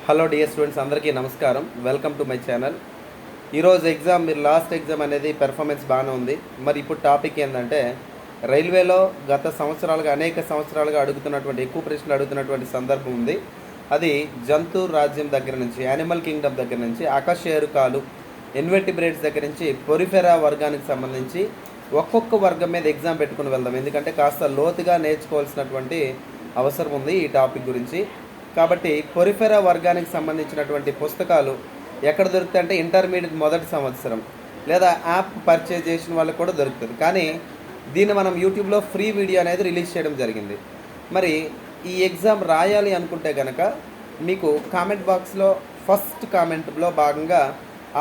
Hello dear students, అందరికీ నమస్కారం. Welcome to my channel. ఈరోజు ఎగ్జామ్ మీరు లాస్ట్ ఎగ్జామ్ అనేది పెర్ఫార్మెన్స్ బాగానే ఉంది. మరి ఇప్పుడు టాపిక్ ఏంటంటే, రైల్వేలో గత సంవత్సరాలుగా అనేక సంవత్సరాలుగా అడుగుతున్నటువంటి ఎక్కువ ప్రశ్నలు అడుగుతున్నటువంటి సందర్భం ఉంది. అది జంతు రాజ్యం దగ్గర నుంచి, యానిమల్ కింగ్డమ్ దగ్గర నుంచి, అకశేరుకాలు, ఇన్వెర్టిబ్రేట్స్ దగ్గర నుంచి పొరిఫెరా వర్గానికి సంబంధించి ఒక్కొక్క వర్గం మీద ఎగ్జామ్ పెట్టుకుని వెళ్దాం. ఎందుకంటే కాస్త లోతుగా నేర్చుకోవాల్సినటువంటి అవసరం ఉంది ఈ టాపిక్ గురించి. కాబట్టి పొరిఫెరా వర్గానికి సంబంధించినటువంటి పుస్తకాలు ఎక్కడ దొరుకుతాయి అంటే ఇంటర్మీడియట్ మొదటి సంవత్సరం లేదా యాప్ పర్చేజ్ చేసిన వాళ్ళకి కూడా దొరుకుతుంది. కానీ దీన్ని మనం యూట్యూబ్లో ఫ్రీ వీడియో అనేది రిలీజ్ చేయడం జరిగింది. మరి ఈ ఎగ్జామ్ రాయాలి అనుకుంటే కనుక మీకు కామెంట్ బాక్స్లో ఫస్ట్ కామెంట్లో భాగంగా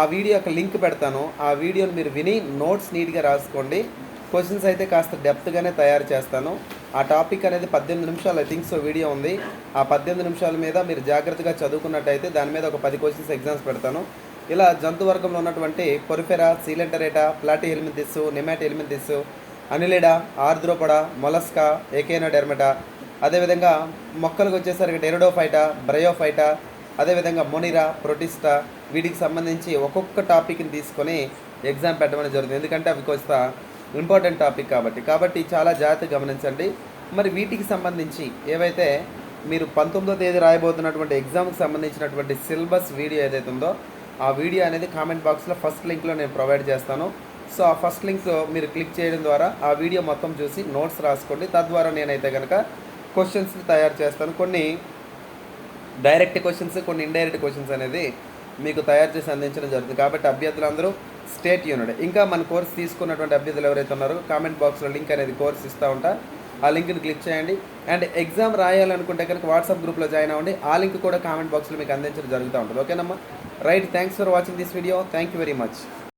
ఆ వీడియో యొక్క లింక్ పెడతాను. ఆ వీడియోని మీరు విని నోట్స్ నీట్గా రాసుకోండి. క్వశ్చన్స్ అయితే కాస్త డెప్త్గానే తయారు చేస్తాను. ఆ టాపిక్ అనేది 18 నిమిషాలు ఐ థింక్ సో వీడియో ఉంది. ఆ 18 నిమిషాల మీద మీరు జాగ్రత్తగా చదువుకున్నట్టయితే దాని మీద ఒక 10 క్వశ్చన్స్ ఎగ్జామ్స్ పెడతాను. ఇలా జంతు వర్గంలో ఉన్నటువంటి పొరిఫెరా, సీలెంటరేటా, ప్లాటీ హెల్మింథిస్, నెమాటి హెల్మింథిస్, అనిలిడా, ఆర్ద్రోపడా, మొలస్కా, ఏకేనోడెర్మటా, అదేవిధంగా మొక్కలకు వచ్చేసరికి టెరిడోఫైటా, బ్రయోఫైటా, అదేవిధంగా మొనిరా, ప్రొటిస్టా, వీటికి సంబంధించి ఒక్కొక్క టాపిక్ని తీసుకొని ఎగ్జామ్ పెట్టడం జరుగుతుంది. ఎందుకంటే అవి కొంత ఇంపార్టెంట్ టాపిక్ కాబట్టి చాలా జాగ్రత్తగా గమనించండి. మరి వీటికి సంబంధించి ఏవైతే మీరు 19వ తేదీ రాయబోతున్నటువంటి ఎగ్జామ్కి సంబంధించినటువంటి సిలబస్ వీడియో ఏదైతే ఉందో ఆ వీడియో అనేది కామెంట్ బాక్స్లో ఫస్ట్ లింక్లో నేను ప్రొవైడ్ చేస్తాను. సో ఆ ఫస్ట్ లింక్ మీరు క్లిక్ చేయడం ద్వారా ఆ వీడియో మొత్తం చూసి నోట్స్ రాసుకోండి. తద్వారా నేనైతే కనుక క్వశ్చన్స్ని తయారు చేస్తాను. కొన్ని డైరెక్ట్ క్వశ్చన్స్, కొన్ని ఇండైరెక్ట్ క్వశ్చన్స్ అనేది మీకు తయారు చేసి అందించడం జరుగుతుంది. కాబట్టి అభ్యర్థులందరూ స్టేట్ యూనిట్. ఇంకా మన కోర్స్ తీసుకున్నటువంటి అభ్యర్థులు ఎవరైతే ఉన్నారో కామెంట్ బాక్స్లో లింక్ అనేది కోర్స్ ఇస్తూ ఉంటా. ఆ లింక్ని క్లిక్ చేయండి. అండ్ ఎగ్జామ్ రాయాలనుకుంటే కనుక వాట్సాప్ గ్రూప్లో జాయిన్ అవ్వండి. ఆ లింక్ కూడా కామెంట్ బాక్స్లో మీకు అందించడం జరుగుతూ ఉంటుంది. ఓకేనమ్మా? Right. Thanks for watching this video. Thank you very much.